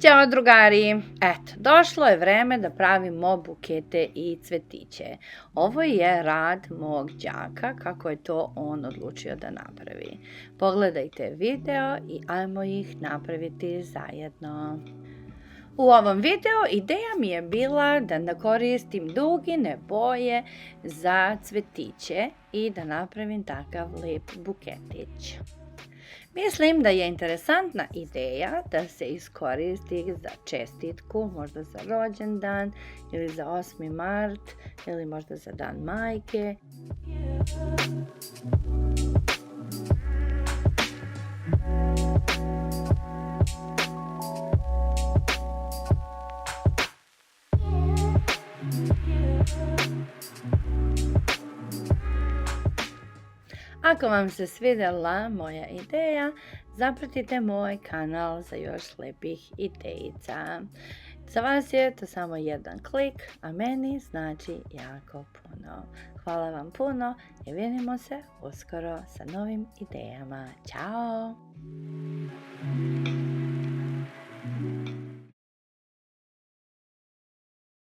Ćao drugari! Eto, došlo je vreme da pravimo bukete i cvetiće. Ovo je rad mog đaka, kako je to on odlučio da napravi. Pogledajte video i ajmo ih napraviti zajedno. U ovom videu ideja mi je bila da koristim dugine boje za cvetiće i da napravim takav lep buketić. Mislim da je interesantna ideja da se iskoristi za čestitku, možda za rođendan ili za 8. mart ili možda za dan majke. Ako vam se svidjela moja ideja, zapratite moj kanal za još lepih idejica. Za vas je to samo jedan klik, a meni znači jako puno. Hvala vam puno i vidimo se uskoro sa novim idejama. Ćao!